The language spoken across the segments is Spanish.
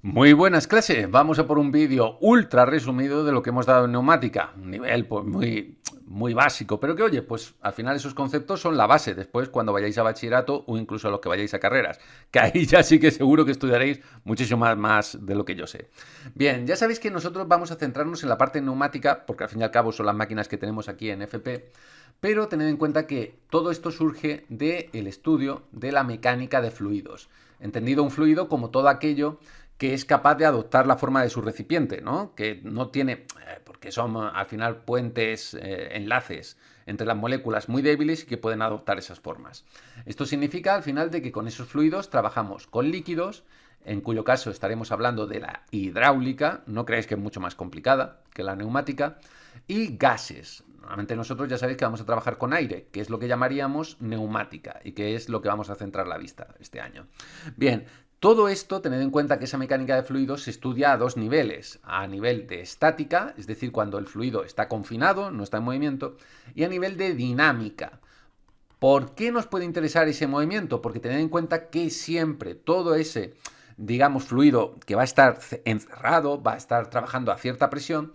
Muy buenas clases, vamos a por un vídeo ultra resumido de lo que hemos dado en neumática, un nivel pues muy básico, pero que oye, pues al final esos conceptos son la base después cuando vayáis a bachillerato o incluso a los que vayáis a carreras, que ahí ya sí que seguro que estudiaréis muchísimo más de lo que yo sé. Bien, ya sabéis que nosotros vamos a centrarnos en la parte neumática, porque al fin y al cabo son las máquinas que tenemos aquí en FP, pero tened en cuenta que todo esto surge del estudio de la mecánica de fluidos. Entendido un fluido como todo aquello que es capaz de adoptar la forma de su recipiente, ¿no? Que no tiene, porque son al final puentes, enlaces entre las moléculas muy débiles y que pueden adoptar esas formas. Esto significa al final de que con esos fluidos trabajamos con líquidos, en cuyo caso estaremos hablando de la hidráulica, no creáis que es mucho más complicada que la neumática, y gases. Normalmente nosotros ya sabéis que vamos a trabajar con aire, que es lo que llamaríamos neumática y que es lo que vamos a centrar la vista este año. Bien, todo esto, tened en cuenta que esa mecánica de fluidos se estudia a dos niveles. A nivel de estática, es decir, cuando el fluido está confinado, no está en movimiento, y a nivel de dinámica. ¿Por qué nos puede interesar ese movimiento? Porque tened en cuenta que siempre todo ese, digamos, fluido que va a estar encerrado, va a estar trabajando a cierta presión,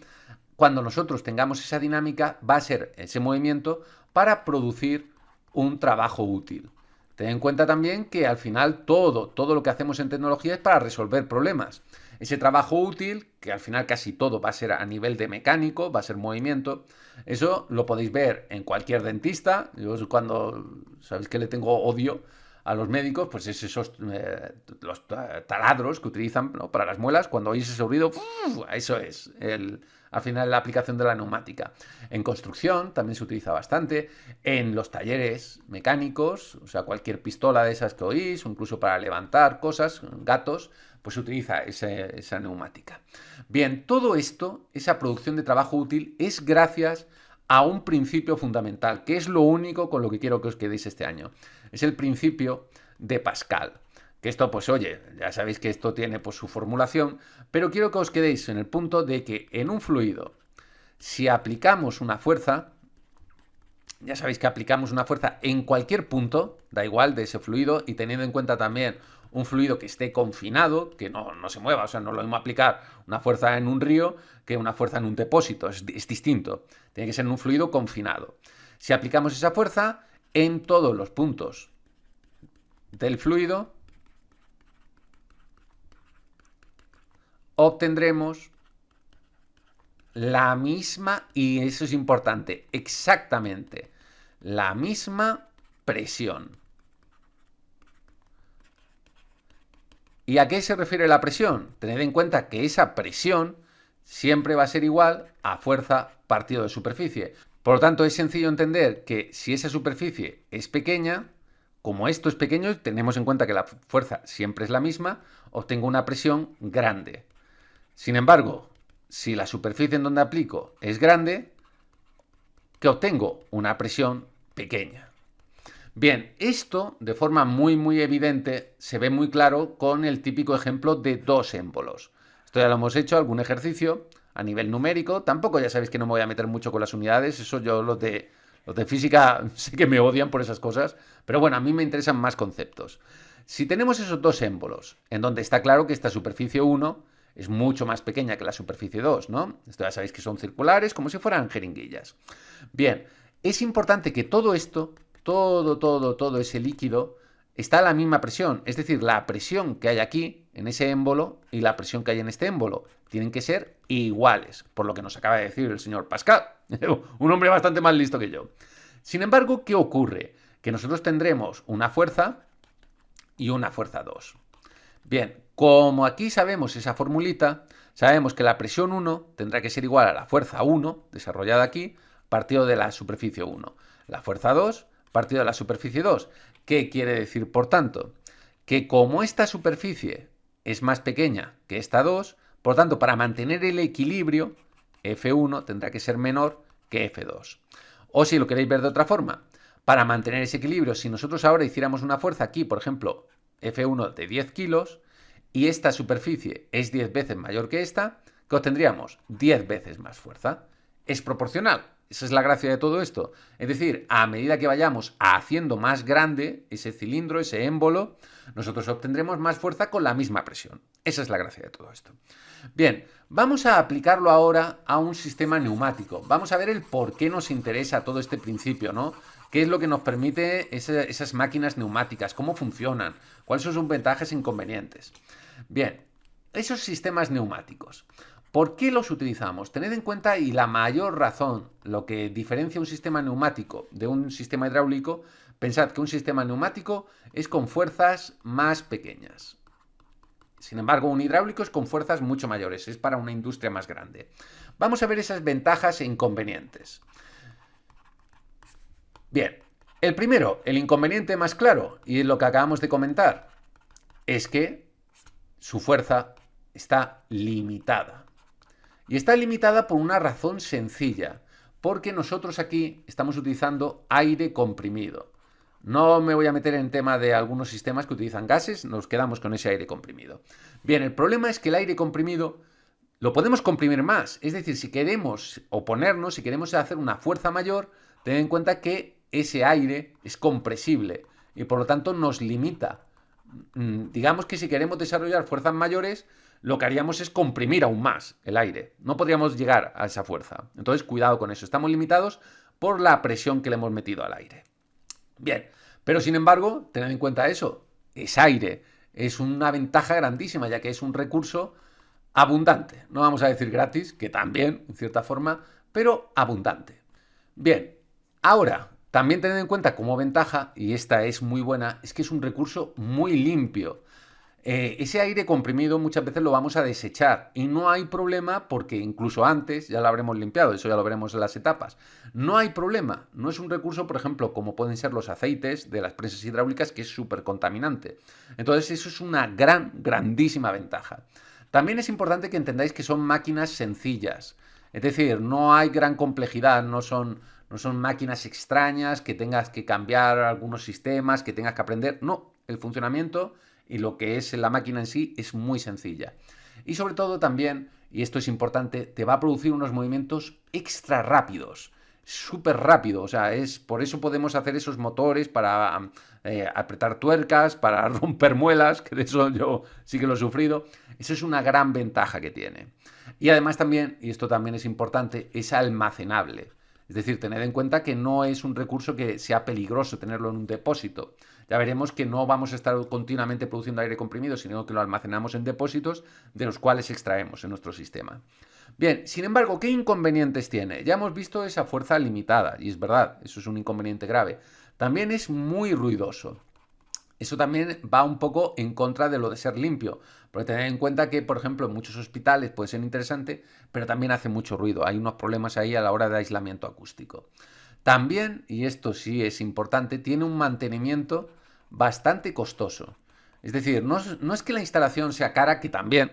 cuando nosotros tengamos esa dinámica, va a ser ese movimiento para producir un trabajo útil. Ten en cuenta también que al final todo lo que hacemos en tecnología es para resolver problemas. Ese trabajo útil, que al final casi todo va a ser a nivel de mecánico, va a ser movimiento, eso lo podéis ver en cualquier dentista. Yo cuando sabéis que le tengo odio a los médicos, pues es esos los taladros que utilizan, ¿no?, para las muelas, cuando oís ese ruido, eso es al final la aplicación de la neumática. En construcción también se utiliza bastante, en los talleres mecánicos, o sea, cualquier pistola de esas que oís, o incluso para levantar cosas, gatos, pues se utiliza esa neumática. Bien, todo esto, esa producción de trabajo útil, es gracias a un principio fundamental, que es lo único con lo que quiero que os quedéis este año. Es el principio de Pascal. Que esto, pues oye, ya sabéis que esto tiene pues su formulación, pero quiero que os quedéis en el punto de que en un fluido, si aplicamos una fuerza, ya sabéis que aplicamos una fuerza en cualquier punto, da igual, de ese fluido, y teniendo en cuenta también un fluido que esté confinado, que no se mueva, o sea, no es lo mismo aplicar una fuerza en un río que una fuerza en un depósito, es distinto, tiene que ser en un fluido confinado. Si aplicamos esa fuerza en todos los puntos del fluido, obtendremos la misma, y eso es importante, exactamente la misma presión. ¿Y a qué se refiere la presión? Tened en cuenta que esa presión siempre va a ser igual a fuerza partido de superficie. Por lo tanto, es sencillo entender que si esa superficie es pequeña, como esto es pequeño, tenemos en cuenta que la fuerza siempre es la misma, obtengo una presión grande. Sin embargo, si la superficie en donde aplico es grande, ¿qué obtengo? Una presión pequeña. Bien, esto de forma muy evidente se ve muy claro con el típico ejemplo de dos émbolos. Esto ya lo hemos hecho, algún ejercicio a nivel numérico. Tampoco ya sabéis que no me voy a meter mucho con las unidades, eso yo los de física sé que me odian por esas cosas, pero bueno, a mí me interesan más conceptos. Si tenemos esos dos émbolos, en donde está claro que esta superficie 1 es mucho más pequeña que la superficie 2, ¿no? Esto ya sabéis que son circulares, como si fueran jeringuillas. Bien, es importante que todo esto, todo ese líquido, está a la misma presión. Es decir, la presión que hay aquí, en ese émbolo, y la presión que hay en este émbolo, tienen que ser iguales, por lo que nos acaba de decir el señor Pascal, un hombre bastante más listo que yo. Sin embargo, ¿qué ocurre? Que nosotros tendremos una fuerza y una fuerza 2. Bien, como aquí sabemos esa formulita, sabemos que la presión 1 tendrá que ser igual a la fuerza 1, desarrollada aquí, partido de la superficie 1. La fuerza 2, partido de la superficie 2. ¿Qué quiere decir, por tanto? Que como esta superficie es más pequeña que esta 2, por tanto, para mantener el equilibrio, F1 tendrá que ser menor que F2. O si lo queréis ver de otra forma, para mantener ese equilibrio, si nosotros ahora hiciéramos una fuerza aquí, por ejemplo, F1 de 10 kilos, y esta superficie es 10 veces mayor que esta, ¿qué obtendríamos? 10 veces más fuerza. Es proporcional, Esa es la gracia de todo esto. Es decir, a medida que vayamos haciendo más grande ese cilindro, ese émbolo, nosotros obtendremos más fuerza con la misma presión. Esa es la gracia de todo esto. Bien, vamos a aplicarlo ahora a un sistema neumático. Vamos a ver el por qué nos interesa todo este principio, ¿no? ¿Qué es lo que nos permite esas máquinas neumáticas? ¿Cómo funcionan? ¿Cuáles son sus ventajas e inconvenientes? Bien, esos sistemas neumáticos. ¿Por qué los utilizamos? Tened en cuenta, y la mayor razón, lo que diferencia un sistema neumático de un sistema hidráulico, pensad que un sistema neumático es con fuerzas más pequeñas. Sin embargo, un hidráulico es con fuerzas mucho mayores, es para una industria más grande. Vamos a ver esas ventajas e inconvenientes. Bien, el primero, el inconveniente más claro, y es lo que acabamos de comentar, es que su fuerza está limitada. Y está limitada por una razón sencilla, porque nosotros aquí estamos utilizando aire comprimido. No me voy a meter en tema de algunos sistemas que utilizan gases, nos quedamos con ese aire comprimido. Bien, el problema es que el aire comprimido lo podemos comprimir más. Es decir, si queremos oponernos, si queremos hacer una fuerza mayor, tened en cuenta que ese aire es compresible y por lo tanto nos limita. Digamos que si queremos desarrollar fuerzas mayores, lo que haríamos es comprimir aún más el aire. No podríamos llegar a esa fuerza. Entonces, cuidado con eso. Estamos limitados por la presión que le hemos metido al aire. Bien, pero sin embargo, tened en cuenta eso. Es aire. Es una ventaja grandísima, ya que es un recurso abundante. No vamos a decir gratis, que también, en cierta forma, pero abundante. Bien, ahora, también tened en cuenta como ventaja, y esta es muy buena, es que es un recurso muy limpio. Ese aire comprimido muchas veces lo vamos a desechar y no hay problema porque incluso antes ya lo habremos limpiado, eso ya lo veremos en las etapas. No hay problema, no es un recurso, por ejemplo, como pueden ser los aceites de las presas hidráulicas, que es súper contaminante. Entonces eso es una grandísima ventaja. También es importante que entendáis que son máquinas sencillas, es decir, no hay gran complejidad, no son máquinas extrañas que tengas que cambiar algunos sistemas, que tengas que aprender, no, el funcionamiento y lo que es la máquina en sí es muy sencilla. Y sobre todo también, y esto es importante, te va a producir unos movimientos extra rápidos, súper rápido, o sea, por eso podemos hacer esos motores para apretar tuercas, para romper muelas, que de eso yo sí que lo he sufrido. Eso es una gran ventaja que tiene. Y además también, y esto también es importante, es almacenable. Es decir, tened en cuenta que no es un recurso que sea peligroso tenerlo en un depósito. Ya veremos que no vamos a estar continuamente produciendo aire comprimido, sino que lo almacenamos en depósitos de los cuales extraemos en nuestro sistema. Bien, sin embargo, ¿qué inconvenientes tiene? Ya hemos visto esa fuerza limitada, y es verdad, eso es un inconveniente grave. También es muy ruidoso. Eso también va un poco en contra de lo de ser limpio, porque tened en cuenta que, por ejemplo, en muchos hospitales puede ser interesante, pero también hace mucho ruido. Hay unos problemas ahí a la hora de aislamiento acústico. También, y esto sí es importante, tiene un mantenimiento bastante costoso. Es decir, no es que la instalación sea cara, que también,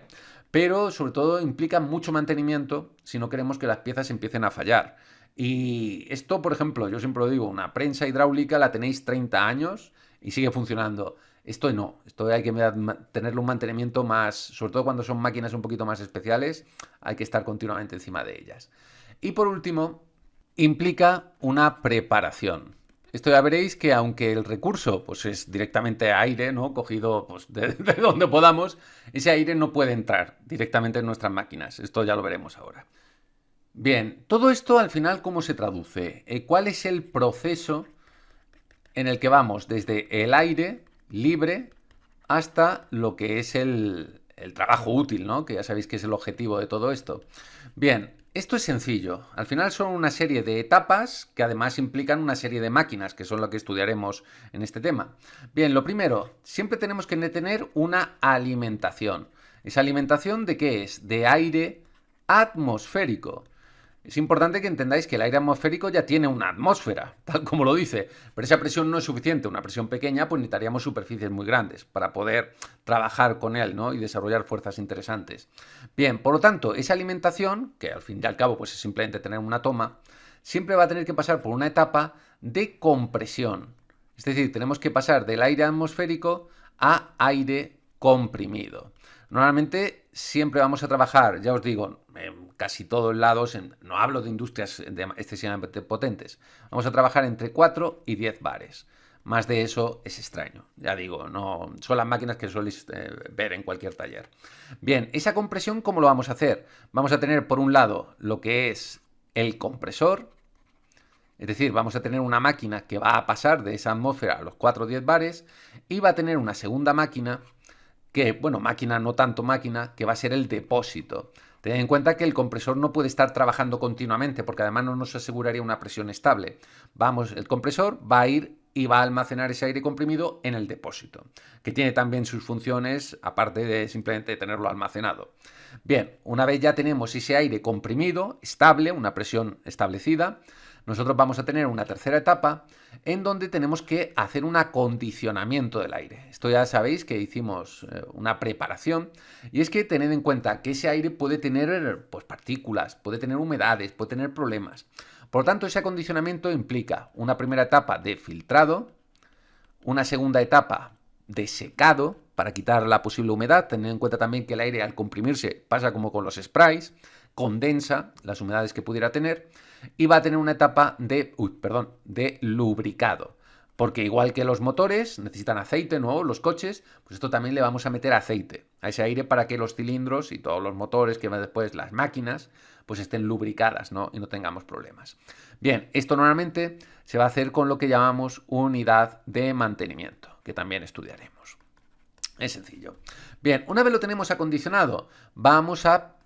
pero sobre todo implica mucho mantenimiento si no queremos que las piezas empiecen a fallar. Y esto, por ejemplo, yo siempre lo digo, una prensa hidráulica la tenéis 30 años y sigue funcionando. Esto no, esto hay que tenerle un mantenimiento más, sobre todo cuando son máquinas un poquito más especiales, hay que estar continuamente encima de ellas. Y por último, implica una preparación. Esto ya veréis que aunque el recurso pues es directamente aire, ¿no? Cogido pues, de donde podamos, ese aire no puede entrar directamente en nuestras máquinas. Esto ya lo veremos ahora. Bien, todo esto al final, ¿cómo se traduce? ¿Cuál es el proceso en el que vamos desde el aire libre hasta lo que es el trabajo útil, ¿no? Que ya sabéis que es el objetivo de todo esto. Bien, esto es sencillo. Al final son una serie de etapas que además implican una serie de máquinas, que son lo que estudiaremos en este tema. Bien, lo primero, siempre tenemos que tener una alimentación. ¿Esa alimentación de qué es? De aire atmosférico. Es importante que entendáis que el aire atmosférico ya tiene una atmósfera, tal como lo dice, pero esa presión no es suficiente. Una presión pequeña, pues necesitaríamos superficies muy grandes para poder trabajar con él, ¿no? Y desarrollar fuerzas interesantes. Bien, por lo tanto, esa alimentación, que al fin y al cabo pues es simplemente tener una toma, siempre va a tener que pasar por una etapa de compresión. Es decir, tenemos que pasar del aire atmosférico a aire comprimido. Normalmente siempre vamos a trabajar, ya os digo, en casi todos lados, no hablo de industrias excesivamente potentes, vamos a trabajar entre 4 y 10 bares. Más de eso es extraño, ya digo, no son las máquinas que soléis ver en cualquier taller. Bien, esa compresión, ¿cómo lo vamos a hacer? Vamos a tener por un lado lo que es el compresor, es decir, vamos a tener una máquina que va a pasar de esa atmósfera a los 4 o 10 bares y va a tener una segunda máquina que, bueno, máquina, no tanto máquina, que va a ser el depósito. Tened en cuenta que el compresor no puede estar trabajando continuamente porque además no nos aseguraría una presión estable. El compresor va a ir y va a almacenar ese aire comprimido en el depósito, que tiene también sus funciones aparte de simplemente tenerlo almacenado. Bien, una vez ya tenemos ese aire comprimido, estable, una presión establecida, nosotros vamos a tener una tercera etapa en donde tenemos que hacer un acondicionamiento del aire. Esto ya sabéis que hicimos una preparación y es que tened en cuenta que ese aire puede tener pues, partículas, puede tener humedades, puede tener problemas. Por lo tanto, ese acondicionamiento implica una primera etapa de filtrado, una segunda etapa de secado para quitar la posible humedad. Tened en cuenta también que el aire al comprimirse pasa como con los sprays, condensa las humedades que pudiera tener y va a tener una etapa de lubricado. Porque igual que los motores necesitan aceite, ¿no? Los coches, pues esto también le vamos a meter aceite a ese aire para que los cilindros y todos los motores que van después, las máquinas, pues estén lubricadas, ¿no? Y no tengamos problemas. Bien, esto normalmente se va a hacer con lo que llamamos unidad de mantenimiento, que también estudiaremos. Es sencillo. Bien, una vez lo tenemos acondicionado, vamos a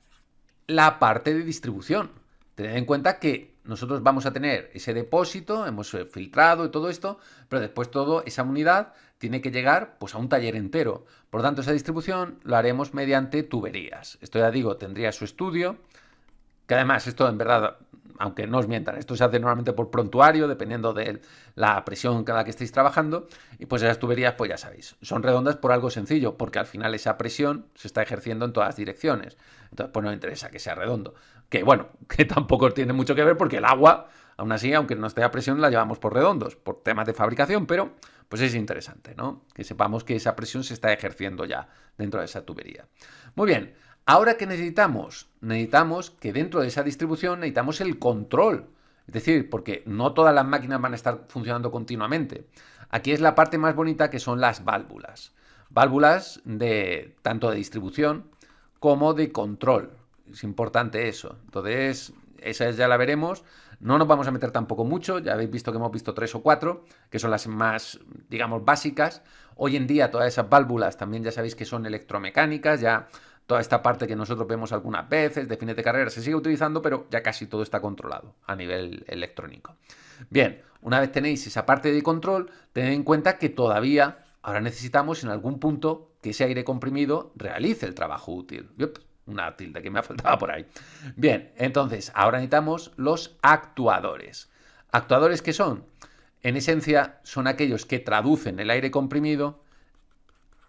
la parte de distribución. Tened en cuenta que nosotros vamos a tener ese depósito, hemos filtrado y todo esto, pero después toda esa unidad tiene que llegar pues, a un taller entero. Por lo tanto, esa distribución lo haremos mediante tuberías. Esto ya digo, tendría su estudio, que además esto en verdad, aunque no os mientan, esto se hace normalmente por prontuario, dependiendo de la presión con la que estéis trabajando, y pues esas tuberías, pues ya sabéis, son redondas por algo sencillo, porque al final esa presión se está ejerciendo en todas las direcciones. Entonces, pues no me interesa que sea redondo. Que bueno, que tampoco tiene mucho que ver porque el agua, aún así, aunque no esté a presión, la llevamos por redondos, por temas de fabricación, pero pues es interesante, ¿no? Que sepamos que esa presión se está ejerciendo ya dentro de esa tubería. Muy bien. Ahora, ¿qué necesitamos? Necesitamos que dentro de esa distribución necesitamos el control. Es decir, porque no todas las máquinas van a estar funcionando continuamente. Aquí es la parte más bonita que son las válvulas. Válvulas tanto de distribución como de control. Es importante eso. Entonces, esa ya la veremos. No nos vamos a meter tampoco mucho. Ya habéis visto que hemos visto 3 o 4, que son las más, digamos, básicas. Hoy en día todas esas válvulas también ya sabéis que son electromecánicas, ya toda esta parte que nosotros vemos algunas veces de fines de carrera se sigue utilizando, pero ya casi todo está controlado a nivel electrónico. Bien, una vez tenéis esa parte de control, tened en cuenta que todavía ahora necesitamos en algún punto que ese aire comprimido realice el trabajo útil. Una tilde que me ha faltado por ahí. Bien, entonces ahora necesitamos los actuadores. ¿Actuadores qué son? En esencia son aquellos que traducen el aire comprimido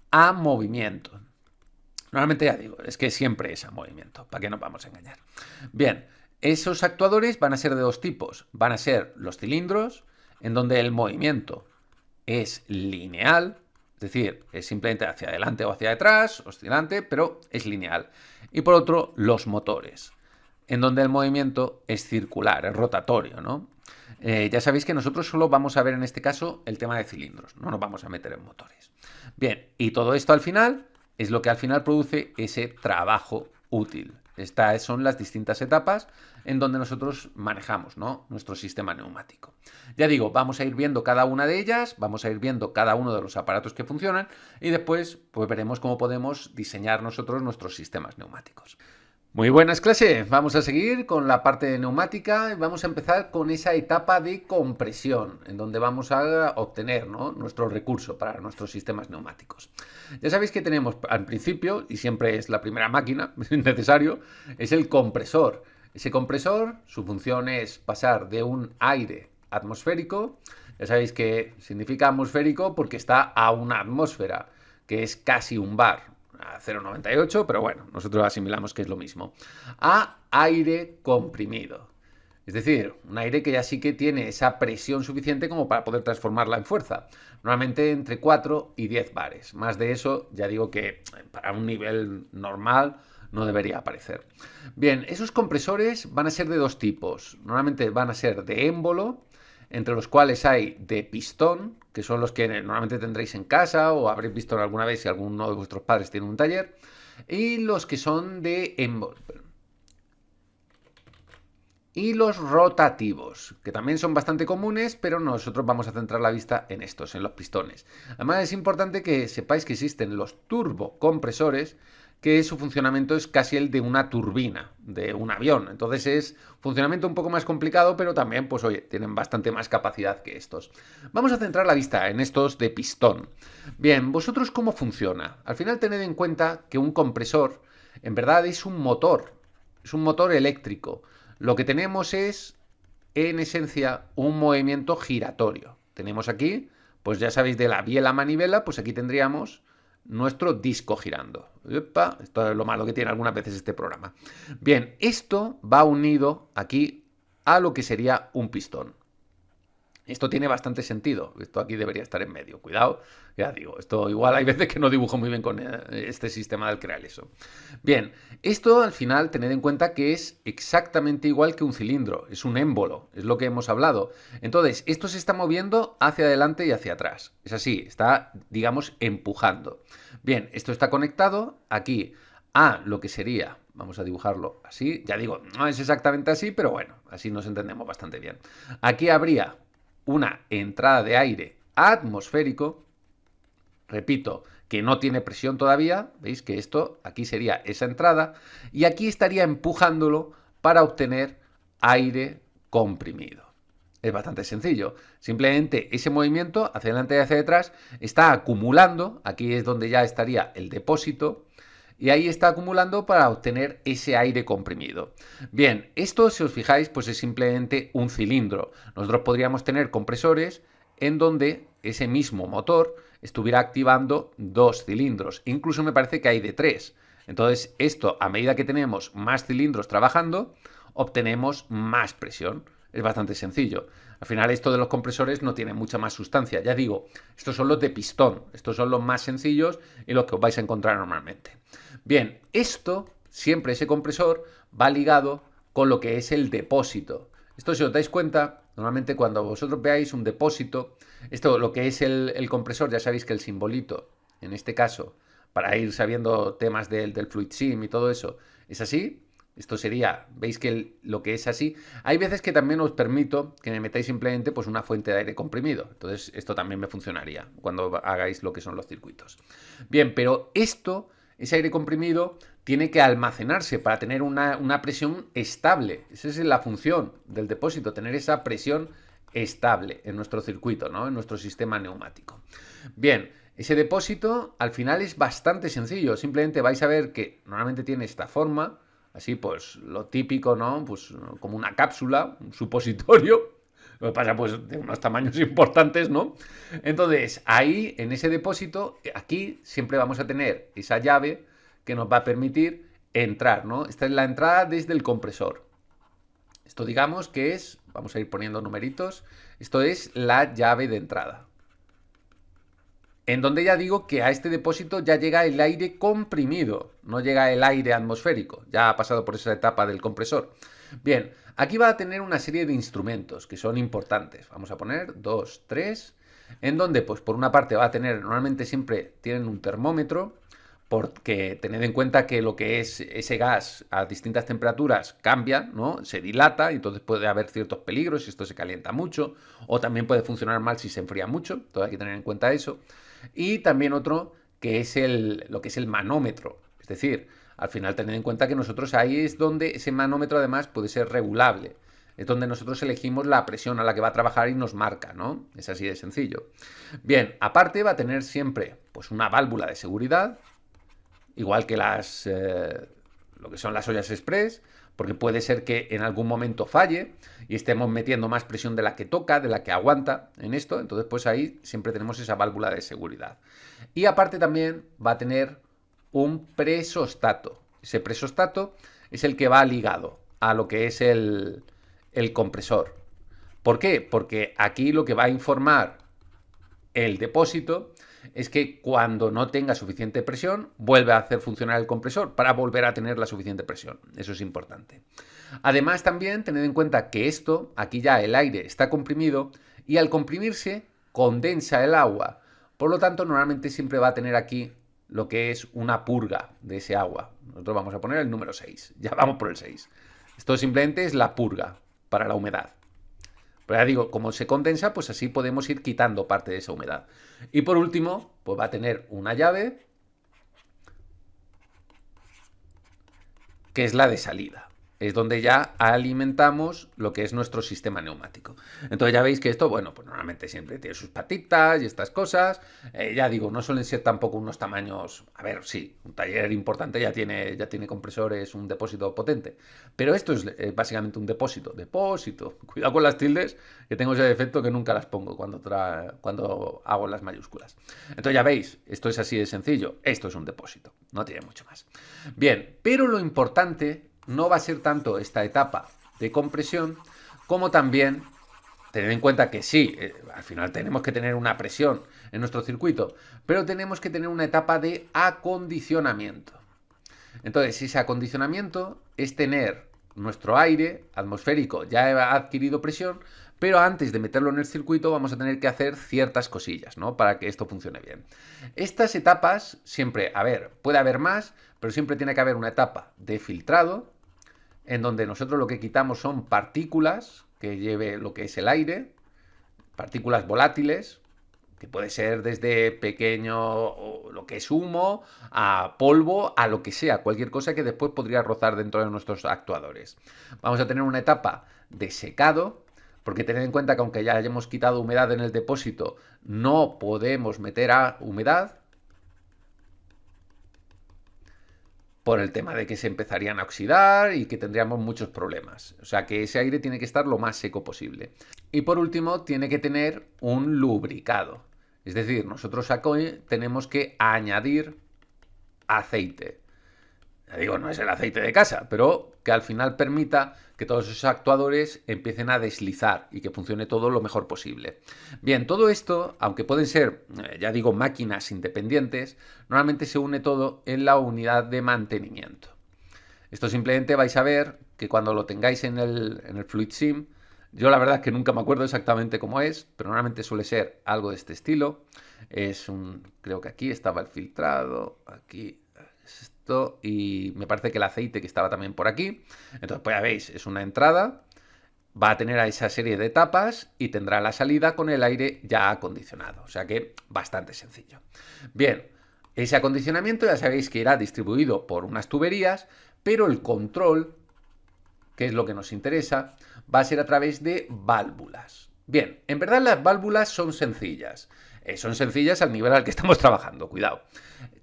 a movimiento. Normalmente ya digo, es que siempre es a movimiento, ¿para qué nos vamos a engañar? Bien, esos actuadores van a ser de dos tipos. Van a ser los cilindros, en donde el movimiento es lineal, es decir, es simplemente hacia adelante o hacia atrás, oscilante, pero es lineal. Y por otro, los motores, en donde el movimiento es circular, es rotatorio, ¿no? Ya sabéis que nosotros solo vamos a ver en este caso el tema de cilindros, no nos vamos a meter en motores. Bien, y todo esto al final es lo que al final produce ese trabajo útil. Estas son las distintas etapas en donde nosotros manejamos, ¿no? Nuestro sistema neumático. Ya digo, vamos a ir viendo cada una de ellas, vamos a ir viendo cada uno de los aparatos que funcionan y después pues veremos cómo podemos diseñar nosotros nuestros sistemas neumáticos. Muy buenas, clase. Vamos a seguir con la parte de neumática y vamos a empezar con esa etapa de compresión, en donde vamos a obtener, ¿no?, nuestro recurso para nuestros sistemas neumáticos. Ya sabéis que tenemos al principio, y siempre es la primera máquina, es necesario, es el compresor. Ese compresor, su función es pasar de un aire atmosférico, ya sabéis que significa atmosférico porque está a una atmósfera, que es casi un bar, a 0,98, pero bueno, nosotros asimilamos que es lo mismo, a aire comprimido. Es decir, un aire que ya sí que tiene esa presión suficiente como para poder transformarla en fuerza. Normalmente entre 4 y 10 bares. Más de eso, ya digo que para un nivel normal no debería aparecer. Bien, esos compresores van a ser de dos tipos. Normalmente van a ser de émbolo, entre los cuales hay de pistón, que son los que normalmente tendréis en casa o habréis visto alguna vez si alguno de vuestros padres tiene un taller, y los que son de émbolo. Y los rotativos, que también son bastante comunes, pero nosotros vamos a centrar la vista en estos, en los pistones. Además es importante que sepáis que existen los turbocompresores, que su funcionamiento es casi el de una turbina, de un avión. Entonces es funcionamiento un poco más complicado, pero también, pues oye, tienen bastante más capacidad que estos. Vamos a centrar la vista en estos de pistón. Bien, ¿vosotros cómo funciona? Al final tened en cuenta que un compresor en verdad es un motor eléctrico. Lo que tenemos es, en esencia, un movimiento giratorio. Tenemos aquí, pues ya sabéis, de la biela a manivela, pues aquí tendríamos nuestro disco girando. Epa, esto es lo malo que tiene algunas veces este programa. Bien, esto va unido aquí a lo que sería un pistón. Esto tiene bastante sentido. Esto aquí debería estar en medio. Cuidado, ya digo, esto igual hay veces que no dibujo muy bien con este sistema del crear eso. Bien, esto al final tened en cuenta que es exactamente igual que un cilindro. Es un émbolo, es lo que hemos hablado. Entonces, esto se está moviendo hacia adelante y hacia atrás. Es así, está, digamos, empujando. Bien, esto está conectado aquí a lo que sería, vamos a dibujarlo así. Ya digo, no es exactamente así, pero bueno, así nos entendemos bastante bien. Aquí habría una entrada de aire atmosférico, repito, que no tiene presión todavía, veis que esto aquí sería esa entrada, y aquí estaría empujándolo para obtener aire comprimido. Es bastante sencillo, simplemente ese movimiento hacia adelante y hacia atrás está acumulando, aquí es donde ya estaría el depósito, y ahí está acumulando para obtener ese aire comprimido. Bien, esto, si os fijáis, pues es simplemente un cilindro. Nosotros podríamos tener compresores en donde ese mismo motor estuviera activando dos cilindros. Incluso me parece que hay de tres. Entonces, esto, a medida que tenemos más cilindros trabajando, obtenemos más presión. Es bastante sencillo. Al final esto de los compresores no tiene mucha más sustancia. Ya digo, estos son los de pistón. Estos son los más sencillos y los que os vais a encontrar normalmente. Bien, esto, siempre ese compresor, va ligado con lo que es el depósito. Esto, si os dais cuenta, normalmente cuando vosotros veáis un depósito, esto lo que es el compresor, ya sabéis que el simbolito, en este caso, para ir sabiendo temas del fluid sim y todo eso, es así. Esto sería, veis que lo que es así. Hay veces que también os permito que me metáis simplemente pues una fuente de aire comprimido. Entonces esto también me funcionaría cuando hagáis lo que son los circuitos. Bien, pero ese aire comprimido, tiene que almacenarse para tener una presión estable. Esa es la función del depósito, tener esa presión estable en nuestro circuito, ¿no? En nuestro sistema neumático. Bien, ese depósito al final es bastante sencillo. Simplemente vais a ver que normalmente tiene esta forma. Así, pues, lo típico, ¿no? Pues como una cápsula, un supositorio. Lo que pasa, pues, de unos tamaños importantes, ¿no? Entonces, ahí, en ese depósito, aquí siempre vamos a tener esa llave que nos va a permitir entrar, ¿no? Esta es la entrada desde el compresor. Esto digamos que es, vamos a ir poniendo numeritos, esto es la llave de entrada. En donde ya digo que a este depósito ya llega el aire comprimido, no llega el aire atmosférico, ya ha pasado por esa etapa del compresor. Bien, aquí va a tener una serie de instrumentos que son importantes. Vamos a poner 2, 3, en donde pues por una parte va a tener, normalmente siempre tienen un termómetro, porque tened en cuenta que lo que es ese gas a distintas temperaturas cambia, ¿no? Se dilata, y entonces puede haber ciertos peligros si esto se calienta mucho, o también puede funcionar mal si se enfría mucho, entonces hay que tener en cuenta eso. Y también otro que es lo que es el manómetro, es decir, al final tened en cuenta que nosotros ahí es donde ese manómetro además puede ser regulable. Es donde nosotros elegimos la presión a la que va a trabajar y nos marca, ¿no? Es así de sencillo. Bien, aparte va a tener siempre pues una válvula de seguridad, igual que lo que son las ollas express, porque puede ser que en algún momento falle y estemos metiendo más presión de la que toca, de la que aguanta en esto, entonces pues ahí siempre tenemos esa válvula de seguridad. Y aparte también va a tener un presostato. Ese presostato es el que va ligado a lo que es el compresor. ¿Por qué? Porque aquí lo que va a informar el depósito es que cuando no tenga suficiente presión, vuelve a hacer funcionar el compresor para volver a tener la suficiente presión. Eso es importante. Además, también tened en cuenta que esto, aquí ya el aire está comprimido y al comprimirse condensa el agua. Por lo tanto, normalmente siempre va a tener aquí lo que es una purga de ese agua. Nosotros vamos a poner el número 6. Ya vamos por el 6. Esto simplemente es la purga para la humedad. Pero ya digo, como se condensa, pues así podemos ir quitando parte de esa humedad. Y por último, pues va a tener una llave que es la de salida. Es donde ya alimentamos lo que es nuestro sistema neumático. Entonces ya veis que esto, bueno, pues normalmente siempre tiene sus patitas y estas cosas. Ya digo, no suelen ser tampoco unos tamaños... A ver, sí, un taller importante ya tiene compresores, un depósito potente. Pero esto es básicamente un depósito. Depósito. Cuidado con las tildes, que tengo ese defecto que nunca las pongo cuando hago las mayúsculas. Entonces ya veis, esto es así de sencillo. Esto es un depósito. No tiene mucho más. Bien, pero lo importante no va a ser tanto esta etapa de compresión como también tener en cuenta que sí, al final tenemos que tener una presión en nuestro circuito, pero tenemos que tener una etapa de acondicionamiento. Entonces, ese acondicionamiento es tener nuestro aire atmosférico ya ha adquirido presión, pero antes de meterlo en el circuito vamos a tener que hacer ciertas cosillas, ¿no? Para que esto funcione bien. Estas etapas siempre, a ver, puede haber más, pero siempre tiene que haber una etapa de filtrado, en donde nosotros lo que quitamos son partículas que lleve lo que es el aire, partículas volátiles, que puede ser desde pequeño, lo que es humo, a polvo, a lo que sea, cualquier cosa que después podría rozar dentro de nuestros actuadores. Vamos a tener una etapa de secado, porque tened en cuenta que aunque ya hayamos quitado humedad en el depósito, no podemos meter a humedad, por el tema de que se empezarían a oxidar y que tendríamos muchos problemas. O sea que ese aire tiene que estar lo más seco posible. Y por último, tiene que tener un lubricado. Es decir, nosotros aquí tenemos que añadir aceite. Ya digo, no es el aceite de casa, pero que al final permita que todos esos actuadores empiecen a deslizar y que funcione todo lo mejor posible. Bien, todo esto, aunque pueden ser, ya digo, máquinas independientes, normalmente se une todo en la unidad de mantenimiento. Esto simplemente vais a ver que cuando lo tengáis en el Fluid Sim, yo la verdad es que nunca me acuerdo exactamente cómo es, pero normalmente suele ser algo de este estilo. Creo que aquí estaba el filtrado, aquí esto, y me parece que el aceite que estaba también por aquí. Entonces, pues ya veis, es una entrada, va a tener a esa serie de etapas y tendrá la salida con el aire ya acondicionado. O sea que bastante sencillo. Bien, ese acondicionamiento ya sabéis que irá distribuido por unas tuberías, pero el control, que es lo que nos interesa, va a ser a través de válvulas. Bien, en verdad las válvulas son sencillas. Son sencillas al nivel al que estamos trabajando, cuidado.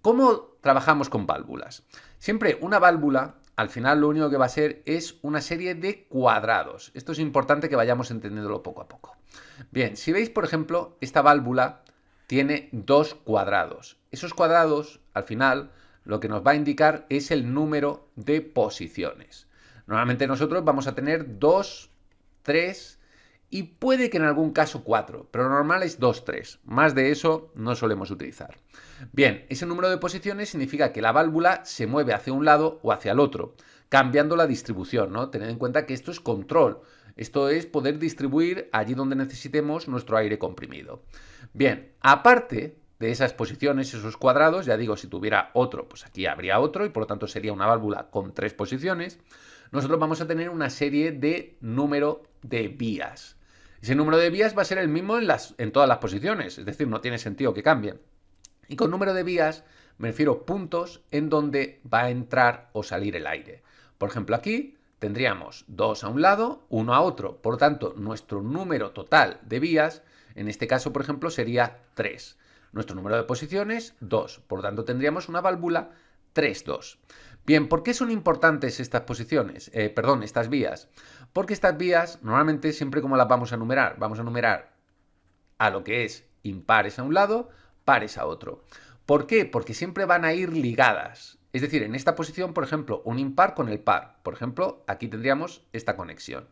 ¿Cómo trabajamos con válvulas? Siempre una válvula, al final lo único que va a ser es una serie de cuadrados. Esto es importante que vayamos entendiéndolo poco a poco. Bien, si veis, por ejemplo, esta válvula tiene dos cuadrados. Esos cuadrados, al final, lo que nos va a indicar es el número de posiciones. Normalmente nosotros vamos a tener 2, 3 y puede que en algún caso 4, pero lo normal es 2, 3. Más de eso no solemos utilizar. Bien, ese número de posiciones significa que la válvula se mueve hacia un lado o hacia el otro, cambiando la distribución, ¿no? Tened en cuenta que esto es control. Esto es poder distribuir allí donde necesitemos nuestro aire comprimido. Bien, aparte de esas posiciones, esos cuadrados, ya digo, si tuviera otro, pues aquí habría otro y por lo tanto sería una válvula con 3 posiciones. Nosotros vamos a tener una serie de número de vías. Ese número de vías va a ser el mismo en todas las posiciones, es decir, no tiene sentido que cambie. Y con número de vías me refiero a puntos en donde va a entrar o salir el aire. Por ejemplo, aquí tendríamos 2 a un lado, 1 a otro. Por lo tanto, nuestro número total de vías, en este caso, por ejemplo, sería 3. Nuestro número de posiciones, 2. Por lo tanto, tendríamos una válvula 3-2. Bien, ¿por qué son importantes estas posiciones? Estas vías. Porque estas vías, normalmente, siempre como las vamos a numerar, vamos a numerar a lo que es impares a un lado, pares a otro. ¿Por qué? Porque siempre van a ir ligadas. Es decir, en esta posición, por ejemplo, un impar con el par. Por ejemplo, aquí tendríamos esta conexión.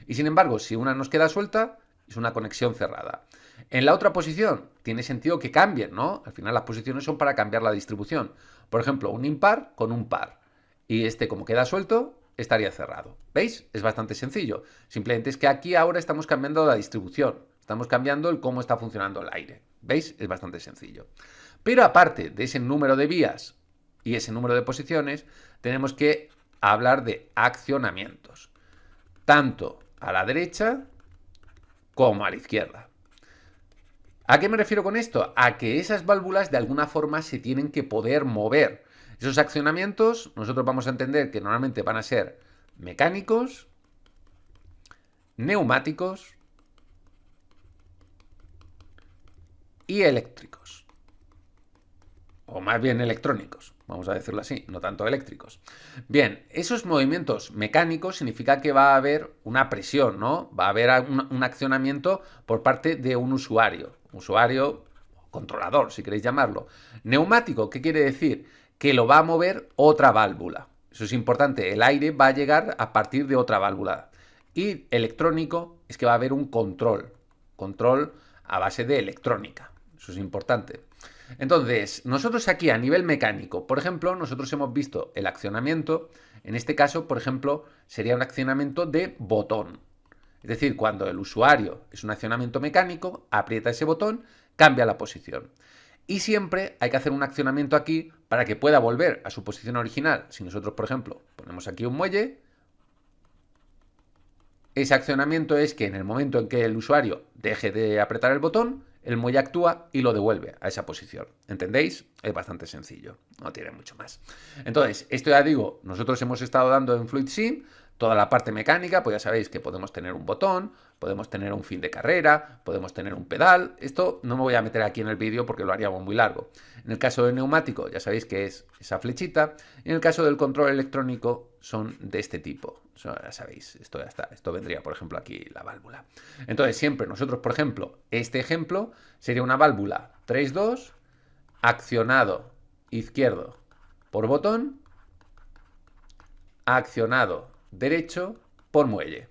Y sin embargo, si una nos queda suelta, es una conexión cerrada. En la otra posición, tiene sentido que cambien, ¿no? Al final las posiciones son para cambiar la distribución. Por ejemplo, un impar con un par. Y este, como queda suelto, estaría cerrado. ¿Veis? Es bastante sencillo. Simplemente es que aquí ahora estamos cambiando la distribución. Estamos cambiando el cómo está funcionando el aire. ¿Veis? Es bastante sencillo. Pero aparte de ese número de vías y ese número de posiciones, tenemos que hablar de accionamientos. Tanto a la derecha como a la izquierda. ¿A qué me refiero con esto? A que esas válvulas de alguna forma se tienen que poder mover. Esos accionamientos nosotros vamos a entender que normalmente van a ser mecánicos, neumáticos y eléctricos. O más bien electrónicos, vamos a decirlo así, no tanto eléctricos. Bien, esos movimientos mecánicos significa que va a haber una presión, ¿no? Va a haber un accionamiento por parte de un usuario controlador, si queréis llamarlo. Neumático, ¿qué quiere decir? Que lo va a mover otra válvula. Eso es importante, el aire va a llegar a partir de otra válvula. Y electrónico es que va a haber un control a base de electrónica. Eso es importante. Entonces, nosotros aquí a nivel mecánico, por ejemplo, nosotros hemos visto el accionamiento, en este caso, por ejemplo, sería un accionamiento de botón. Es decir, cuando el usuario es un accionamiento mecánico, aprieta ese botón, cambia la posición. Y siempre hay que hacer un accionamiento aquí para que pueda volver a su posición original. Si nosotros, por ejemplo, ponemos aquí un muelle, ese accionamiento es que en el momento en que el usuario deje de apretar el botón, el muelle actúa y lo devuelve a esa posición. ¿Entendéis? Es bastante sencillo, no tiene mucho más. Entonces, esto ya digo, nosotros hemos estado dando en FluidSim toda la parte mecánica, pues ya sabéis que podemos tener un botón, podemos tener un fin de carrera, podemos tener un pedal. Esto no me voy a meter aquí en el vídeo porque lo haríamos muy largo. En el caso del neumático, ya sabéis que es esa flechita. Y en el caso del control electrónico, son de este tipo. Ya sabéis, esto ya está. Esto vendría, por ejemplo, aquí la válvula. Entonces, siempre nosotros, por ejemplo, este ejemplo sería una válvula 3-2, accionado izquierdo por botón, accionado derecho por muelle.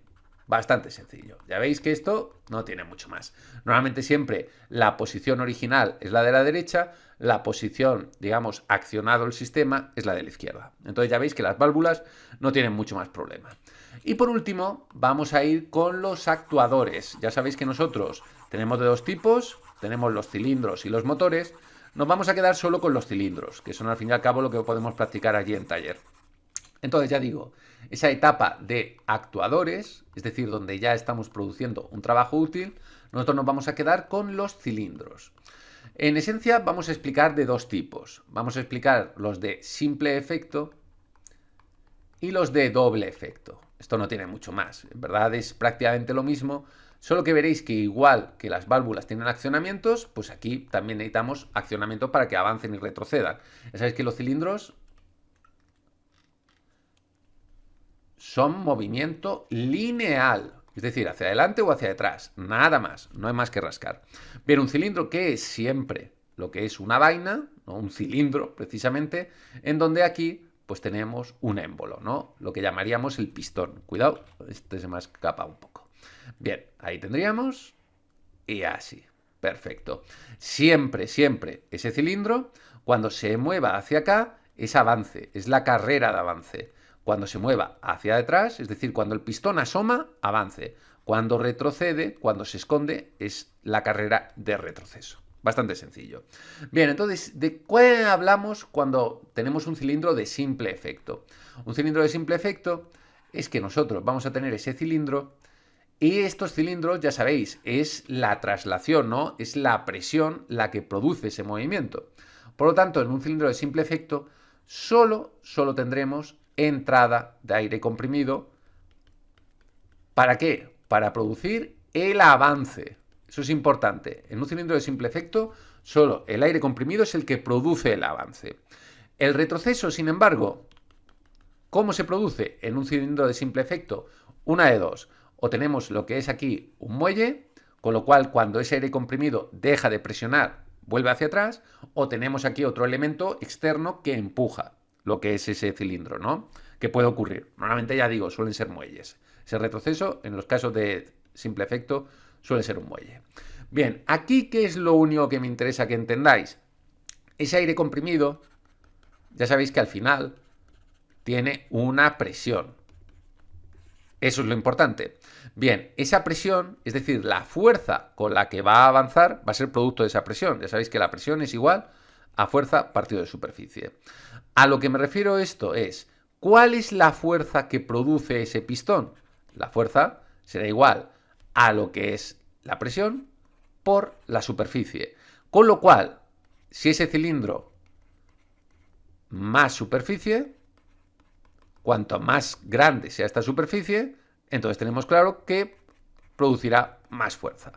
Bastante sencillo. Ya veis que esto no tiene mucho más. Normalmente siempre la posición original es la de la derecha, la posición, digamos, accionado el sistema es la de la izquierda. Entonces ya veis que las válvulas no tienen mucho más problema. Y por último, vamos a ir con los actuadores. Ya sabéis que nosotros tenemos de dos tipos, tenemos los cilindros y los motores. Nos vamos a quedar solo con los cilindros, que son al fin y al cabo lo que podemos practicar allí en taller. Entonces ya digo, esa etapa de actuadores, es decir, donde ya estamos produciendo un trabajo útil, nosotros nos vamos a quedar con los cilindros. En esencia vamos a explicar de dos tipos. Vamos a explicar los de simple efecto y los de doble efecto. Esto no tiene mucho más, en verdad es prácticamente lo mismo, solo que veréis que igual que las válvulas tienen accionamientos, pues aquí también necesitamos accionamiento para que avancen y retrocedan. Ya sabéis que los cilindros son movimiento lineal, es decir, hacia adelante o hacia atrás, nada más, no hay más que rascar. Bien, un cilindro que es siempre lo que es una vaina, ¿no? Un cilindro precisamente, en donde aquí pues tenemos un émbolo, ¿no? Lo que llamaríamos el pistón. Cuidado, este se me escapa un poco. Bien, ahí tendríamos y así, perfecto. Siempre, siempre ese cilindro, cuando se mueva hacia acá, es avance, es la carrera de avance. Cuando se mueva hacia detrás, es decir, cuando el pistón asoma, avance. Cuando retrocede, cuando se esconde, es la carrera de retroceso. Bastante sencillo. Bien, entonces, ¿de qué hablamos cuando tenemos un cilindro de simple efecto? Un cilindro de simple efecto es que nosotros vamos a tener ese cilindro y estos cilindros, ya sabéis, es la traslación, ¿no? Es la presión la que produce ese movimiento. Por lo tanto, en un cilindro de simple efecto, solo tendremos entrada de aire comprimido. ¿Para qué? Para producir el avance. Eso es importante. En un cilindro de simple efecto, solo el aire comprimido es el que produce el avance. El retroceso, sin embargo, ¿cómo se produce en un cilindro de simple efecto? Una de dos. O tenemos lo que es aquí un muelle, con lo cual cuando ese aire comprimido deja de presionar, vuelve hacia atrás, o tenemos aquí otro elemento externo que empuja lo que es ese cilindro, ¿no? Que puede ocurrir. Normalmente, ya digo, suelen ser muelles. Ese retroceso, en los casos de simple efecto, suele ser un muelle. Bien, aquí, ¿qué es lo único que me interesa que entendáis? Ese aire comprimido, ya sabéis que al final tiene una presión. Eso es lo importante. Bien, esa presión, es decir, la fuerza con la que va a avanzar, va a ser producto de esa presión. Ya sabéis que la presión es igual a fuerza partido de superficie. A lo que me refiero esto es, ¿cuál es la fuerza que produce ese pistón? La fuerza será igual a lo que es la presión por la superficie. Con lo cual, si ese cilindro más superficie, cuanto más grande sea esta superficie, entonces tenemos claro que producirá más fuerza.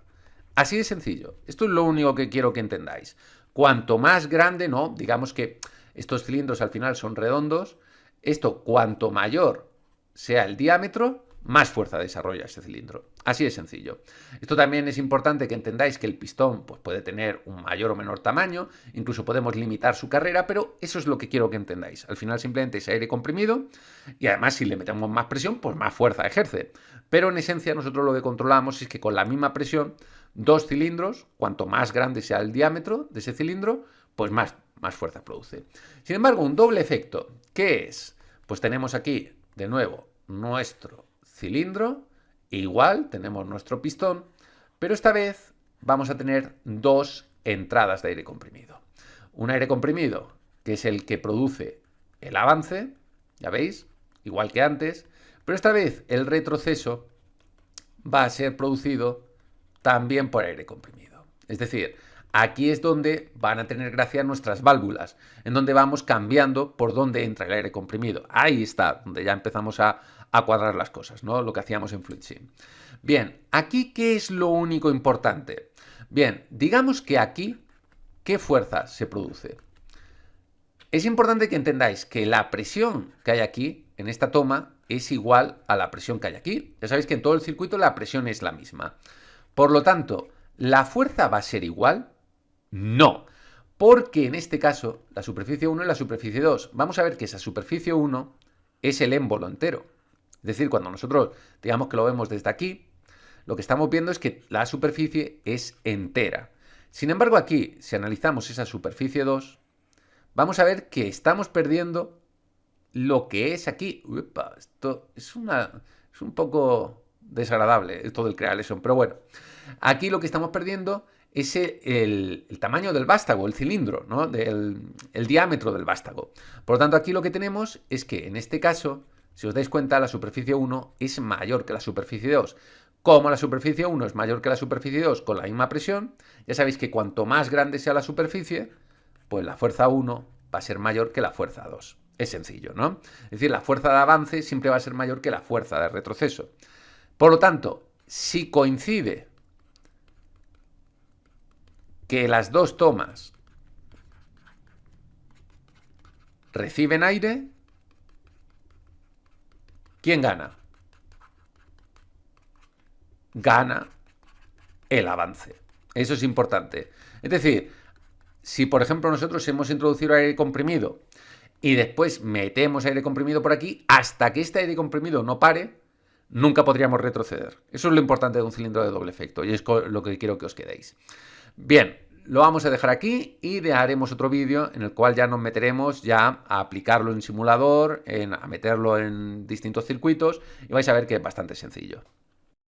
Así de sencillo. Esto es lo único que quiero que entendáis. Cuanto más grande, no, digamos que estos cilindros al final son redondos, esto cuanto mayor sea el diámetro, más fuerza desarrolla ese cilindro. Así de sencillo. Esto también es importante que entendáis que el pistón pues, puede tener un mayor o menor tamaño, incluso podemos limitar su carrera, pero eso es lo que quiero que entendáis. Al final simplemente es aire comprimido y además si le metemos más presión, pues más fuerza ejerce. Pero en esencia nosotros lo que controlamos es que con la misma presión, dos cilindros, cuanto más grande sea el diámetro de ese cilindro, pues más fuerza produce. Sin embargo, un doble efecto, ¿qué es? Pues tenemos aquí, de nuevo, nuestro cilindro, igual tenemos nuestro pistón, pero esta vez vamos a tener dos entradas de aire comprimido. Un aire comprimido, que es el que produce el avance, ya veis, igual que antes, pero esta vez el retroceso va a ser producido también por aire comprimido. Es decir, aquí es donde van a tener gracia nuestras válvulas, en donde vamos cambiando por dónde entra el aire comprimido. Ahí está, donde ya empezamos a cuadrar las cosas, ¿no? Lo que hacíamos en FluidSim. Bien, aquí, ¿qué es lo único importante? Bien, digamos que aquí, ¿qué fuerza se produce? Es importante que entendáis que la presión que hay aquí, en esta toma, es igual a la presión que hay aquí. Ya sabéis que en todo el circuito la presión es la misma. Por lo tanto, ¿la fuerza va a ser igual? No, porque en este caso, la superficie 1 y la superficie 2, vamos a ver que esa superficie 1 es el émbolo entero. Es decir, cuando nosotros digamos que lo vemos desde aquí, lo que estamos viendo es que la superficie es entera. Sin embargo, aquí, si analizamos esa superficie 2, vamos a ver que estamos perdiendo lo que es aquí. Uepa, esto es un poco desagradable, esto del crear lesión, pero bueno. Aquí lo que estamos perdiendo es el tamaño del vástago, el cilindro, ¿no? El diámetro del vástago. Por lo tanto, aquí lo que tenemos es que en este caso, si os dais cuenta, la superficie 1 es mayor que la superficie 2. Como la superficie 1 es mayor que la superficie 2 con la misma presión, ya sabéis que cuanto más grande sea la superficie, pues la fuerza 1 va a ser mayor que la fuerza 2. Es sencillo, ¿no? Es decir, la fuerza de avance siempre va a ser mayor que la fuerza de retroceso. Por lo tanto, si coincide que las dos tomas reciben aire, ¿quién gana? Gana el avance. Eso es importante. Es decir, si por ejemplo nosotros hemos introducido aire comprimido y después metemos aire comprimido por aquí, hasta que este aire comprimido no pare, nunca podríamos retroceder. Eso es lo importante de un cilindro de doble efecto y es lo que quiero que os quedéis. Bien, lo vamos a dejar aquí y haremos otro vídeo en el cual ya nos meteremos ya a aplicarlo en simulador, a meterlo en distintos circuitos y vais a ver que es bastante sencillo.